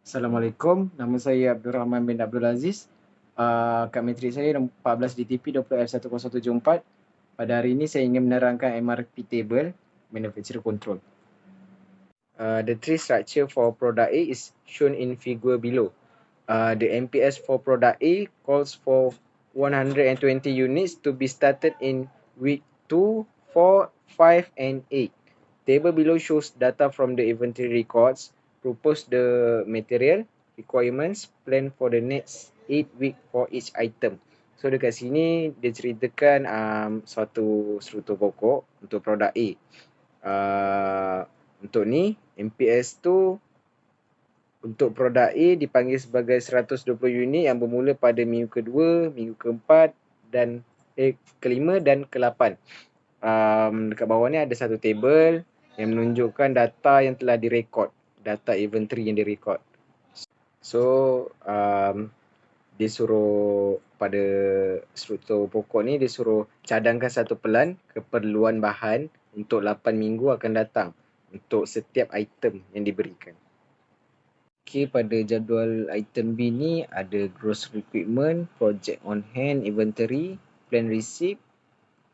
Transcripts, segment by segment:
Assalamualaikum, nama saya Abdul Rahman bin Abdul Aziz. Kad matrik saya 14 DTP 20F1074. Pada hari ini saya ingin menerangkan MRP table, Manufacturer Control. The tree structure for product A is shown in figure below. The MPS for product A calls for 120 units to be started in week 2, 4, 5 and 8. Table below shows data from the inventory records, propose the material, requirements, plan for the next 8 week for each item. So dekat sini dia ceritakan suatu struktur pokok untuk produk A. Untuk ni MPS tu untuk produk A dipanggil sebagai 120 unit yang bermula pada minggu kedua, minggu keempat dan kelima dan ke-8. Dekat bawah ni ada satu table yang menunjukkan data yang telah direkod, data inventory yang direkod. So dia suruh pada struktur pokok ni dia suruh cadangkan satu pelan keperluan bahan untuk 8 minggu akan datang untuk setiap item yang diberikan. Okay, pada jadual item B ni ada gross requirement, project on hand, inventory, plan receipt,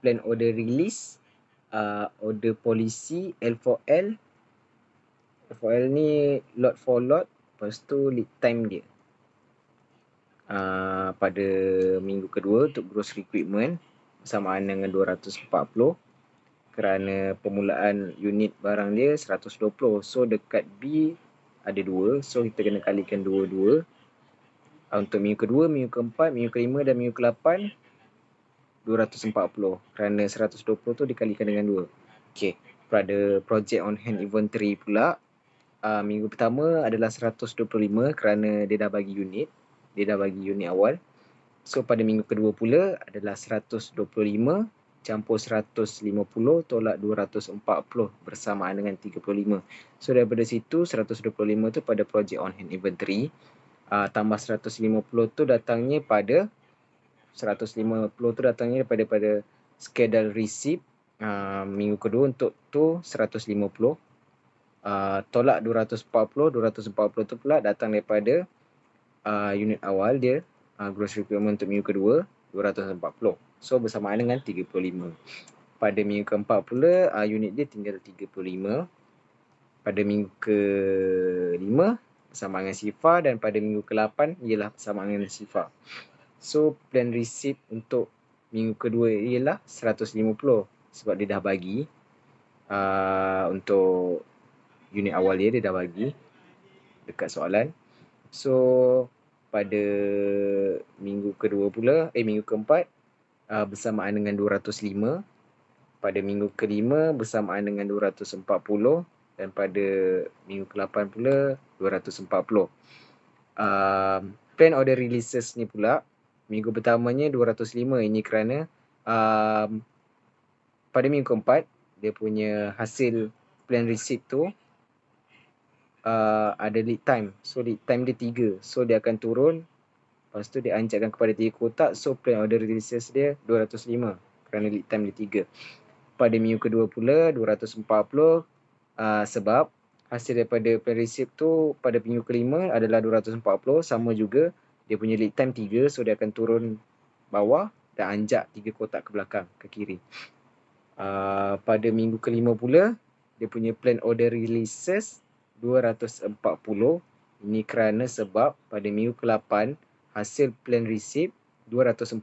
plan order release, order policy, L4L. L4L ni lot for lot, lepas tu lead time dia. Pada minggu kedua untuk gross requirement bersamaan dengan 240 kerana permulaan unit barang dia 120. So dekat B ada 2, so kita kena kalikan 2-2. Untuk minggu kedua, minggu keempat, minggu kelima dan minggu ke-8 240 kerana 120 tu dikalikan dengan 2. Okey, pada project on hand inventory pula, minggu pertama adalah 125 kerana dia dah bagi unit, awal. So pada minggu kedua pula adalah 125 campur 150 tolak 240 bersamaan dengan 35. So daripada situ 125 tu pada project on hand inventory, tambah 150 tu datangnya pada pada schedule receipt minggu kedua untuk tu 150. Tolak 240 tu pula datang daripada unit awal dia, gross requirement untuk minggu kedua 240. So bersamaan dengan 35. Pada minggu keempat pula unit dia tinggal 35. Pada minggu ke-5 bersamaan dengan sifar dan pada minggu ke-8 ialah bersamaan dengan sifar. So plan receipt untuk minggu kedua ialah 150 sebab dia dah bagi untuk unit awal dia dah bagi dekat soalan. So pada minggu kedua pula, minggu keempat bersamaan dengan 205. Pada minggu kelima bersamaan dengan 240 dan pada minggu ke-8 pula 240. Plan order releases ni pula minggu pertamanya 205. Ini kerana pada minggu keempat dia punya hasil plan receipt tu ada lead time. So lead time dia 3. So dia akan turun. Lepas tu dia anjakkan kepada 3 kotak. So plan order releases dia 205 kerana lead time dia 3. Pada minggu kedua pula 240 sebab hasil daripada plan receipt tu pada minggu kelima adalah 240. Sama juga dia punya lead time 3. So dia akan turun bawah dan anjak 3 kotak ke belakang, ke kiri. Pada minggu kelima pula dia punya plan order releases 240. Ini kerana sebab pada minggu ke-8 hasil plan receipt 240.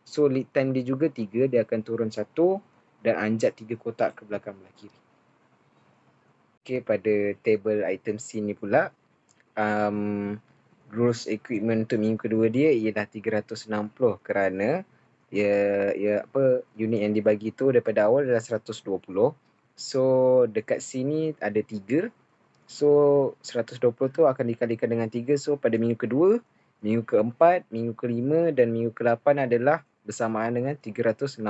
So lead time dia juga 3, dia akan turun 1 dan anjak 3 kotak ke belakang belah kiri. Okey, pada table item C ni pula gross equipment untuk minggu kedua dia ialah 360 kerana unit yang dibagi tu daripada awal adalah 120. So dekat sini ada 3. So 120 tu akan dikalikan dengan 3. So pada minggu kedua, minggu keempat, minggu kelima dan minggu ke-8 adalah bersamaan dengan 360.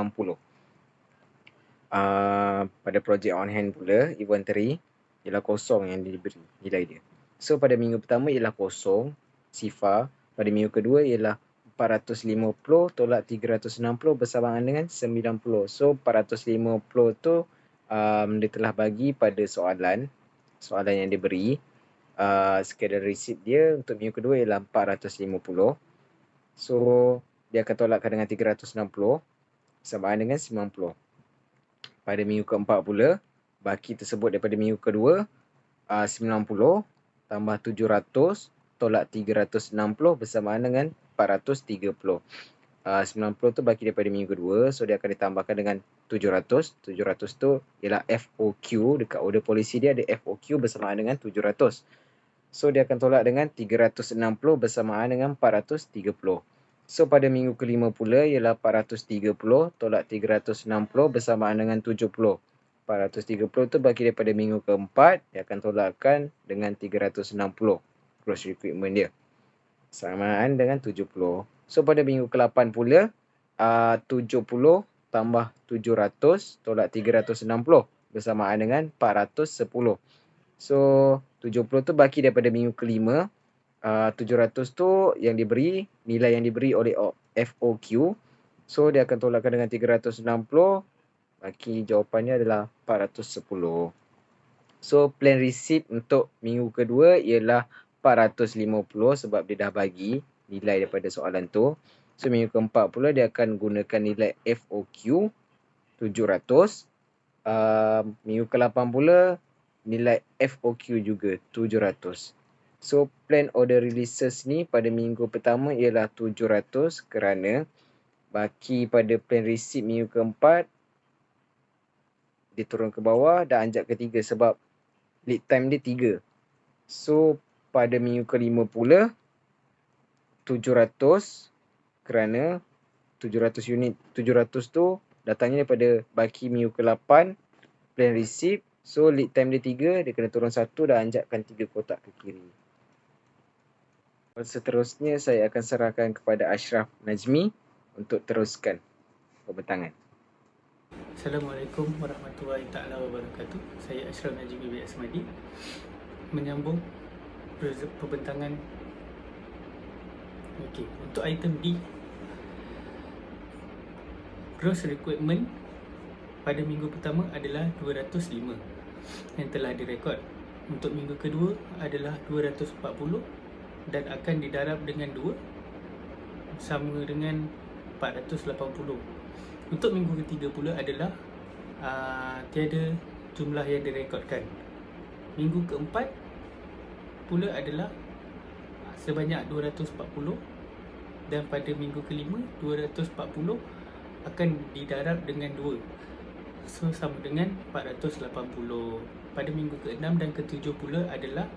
Pada project on hand pula, inventory ialah kosong yang diberi nilai dia. So pada minggu pertama ialah kosong, sifar. Pada minggu kedua ialah 450 tolak 360 bersamaan dengan 90. So 450 tu dia telah bagi pada soalan yang diberi. schedule receipt dia untuk minggu kedua ialah 450. So dia akan tolakkan dengan 360 bersamaan dengan 90. Pada minggu keempat pula, baki tersebut daripada minggu kedua 90 tambah 700 tolak 360 bersamaan dengan 430. 90 tu baki daripada minggu kedua, so dia akan ditambahkan dengan 700. 700 tu ialah FOQ, dekat order polisi dia ada FOQ bersamaan dengan 700. So dia akan tolak dengan 360 bersamaan dengan 430. So pada minggu kelima pula ialah 430 tolak 360 bersamaan dengan 70. 430 tu bagi daripada minggu keempat, dia akan tolakkan dengan 360 gross recruitment dia. Samaan dengan 70. So pada minggu ke-8 pula, 70 tambah 700 tolak 360 bersamaan dengan 410. So 70 tu baki daripada minggu kelima, 700 tu yang diberi, nilai yang diberi oleh FOQ. So dia akan tolakkan dengan 360. Baki jawapannya adalah 410. So plan receipt untuk minggu kedua ialah 450 sebab dia dah bagi nilai daripada soalan tu. So minggu keempat pula dia akan gunakan nilai FOQ 700. Minggu ke-8 pula nilai FOQ juga 700. So plan order releases ni pada minggu pertama ialah 700 kerana baki pada plan receipt minggu keempat dia turun ke bawah dan anjak ketiga sebab lead time dia 3. So pada minggu kelima pula 700 kerana 700 unit 700 tu datangnya daripada baki minggu ke-8 plan receipt. So lead time dia 3, dia kena turun 1 dan anjakkan 3 kotak ke kiri. Seterusnya saya akan serahkan kepada Ashraf Najmi untuk teruskan pembentangan. Assalamualaikum warahmatullahi taala wabarakatuh. Saya Ashraf Najmi bin Asmadi menyambung pembentangan. Okey, untuk item D, gross requirement pada minggu pertama adalah 205 yang telah direkod. Untuk minggu kedua adalah 240 dan akan didarab dengan 2 sama dengan 480. Untuk minggu ketiga pula adalah tiada jumlah yang direkodkan. Minggu keempat pula adalah sebanyak 240 dan pada minggu kelima 240 akan didarab dengan 2. So sama dengan 480. Pada minggu ke-6 dan ke-7 pula adalah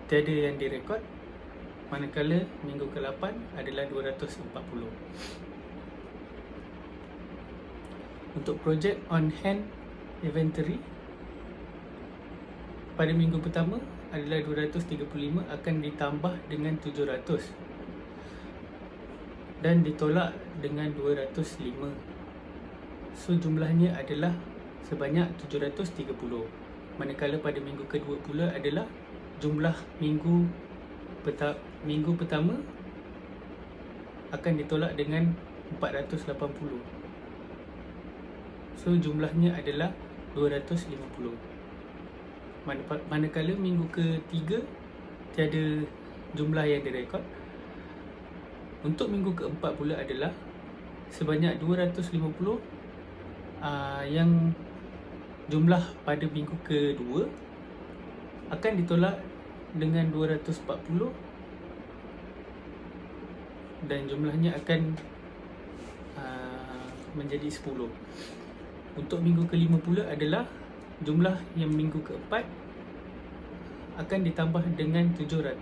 tiada yang direkod, manakala minggu ke-8 adalah 240. Untuk project on hand inventory pada minggu pertama adalah 235 akan ditambah dengan 700 dan ditolak dengan 205. So jumlahnya adalah sebanyak 730. Manakala pada minggu kedua pula adalah jumlah minggu pertama akan ditolak dengan 480. So jumlahnya adalah 250. Manakala minggu ketiga tiada jumlah yang direkod. Untuk minggu keempat pula adalah sebanyak 250 yang jumlah pada minggu kedua akan ditolak dengan 240 dan jumlahnya akan menjadi 10. Untuk minggu kelima pula adalah jumlah yang minggu keempat akan ditambah dengan 700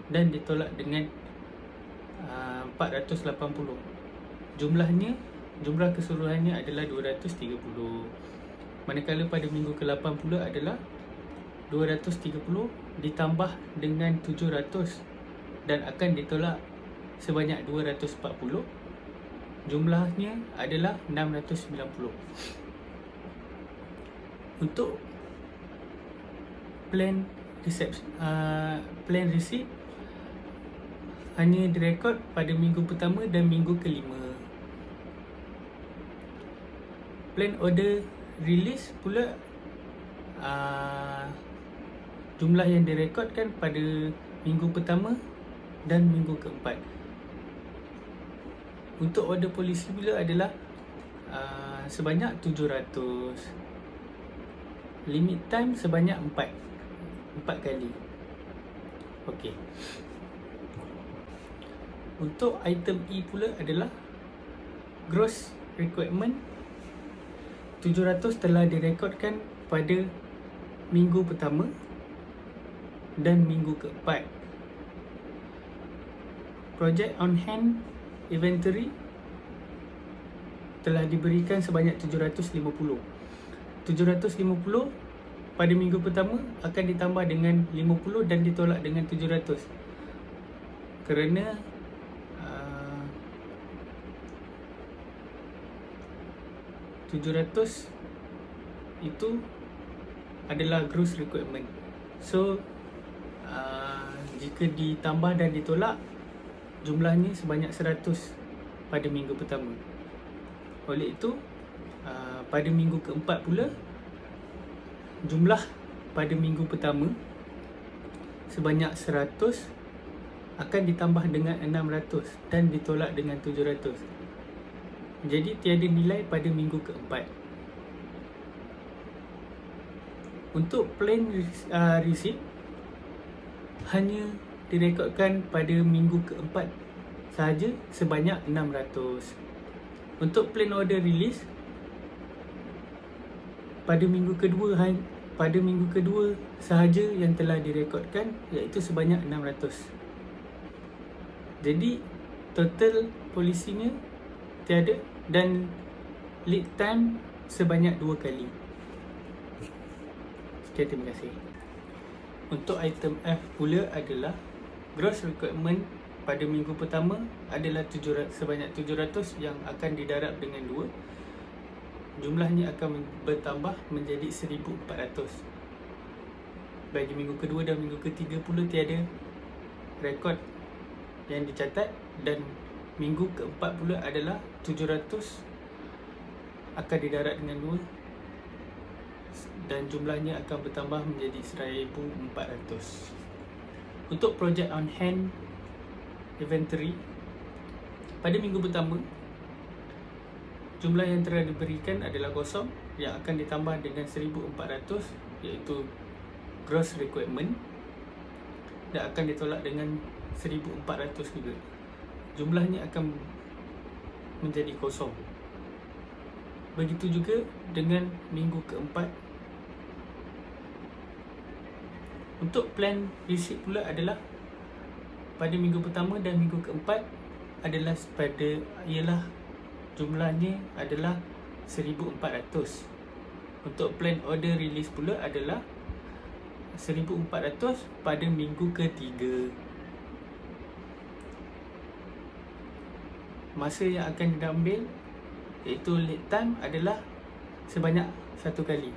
dan ditolak dengan 480. Jumlah keseluruhannya adalah 230. Manakala pada minggu ke-8 pula adalah 230 ditambah dengan 700 dan akan ditolak sebanyak 240. Jumlahnya adalah 690. Untuk plan receipt hanya direkod pada minggu pertama dan minggu kelima. Plan order release pula jumlah yang direkodkan pada minggu pertama dan minggu keempat. Untuk order polisi pula adalah sebanyak 700. Limit time sebanyak 4 kali. Okey. Untuk item E pula adalah gross requirement 700 telah direkodkan pada minggu pertama dan minggu keempat. Project on hand inventory telah diberikan sebanyak 750. 750 pada minggu pertama akan ditambah dengan 50 dan ditolak dengan 700. Kerana 700 itu adalah gross requirement. So jika ditambah dan ditolak, jumlahnya sebanyak 100 pada minggu pertama. Oleh itu pada minggu keempat pula, jumlah pada minggu pertama sebanyak 100 akan ditambah dengan 600 dan ditolak dengan 700. Jadi tiada nilai pada minggu keempat. Untuk plain receipt hanya direkodkan pada minggu keempat sahaja sebanyak 600. Untuk plain order release pada minggu kedua sahaja yang telah direkodkan, iaitu sebanyak 600. Jadi total polisinya tiada dan lead time sebanyak 2 kali. Sekian, terima kasih. Untuk item F pula adalah gross requirement pada minggu pertama adalah sebanyak 700 yang akan didarab dengan 2. Jumlahnya akan bertambah menjadi 1400. Bagi minggu kedua dan minggu ketiga pula tiada rekod yang dicatat, dan minggu keempat pula adalah 700 akan didarab dengan 2 dan jumlahnya akan bertambah menjadi 1400. Untuk project on hand inventory pada minggu pertama, jumlah yang telah diberikan adalah kosong yang akan ditambah dengan 1400, iaitu gross requirement, dan akan ditolak dengan 1400 juga. Jumlahnya akan menjadi kosong. Begitu juga dengan minggu keempat. Untuk plan receipt pula adalah pada minggu pertama dan minggu keempat adalah jumlahnya adalah 1400. Untuk plan order release pula adalah 1400 pada minggu ketiga. Masa yang akan diambil, iaitu lead time, adalah sebanyak 1 kali.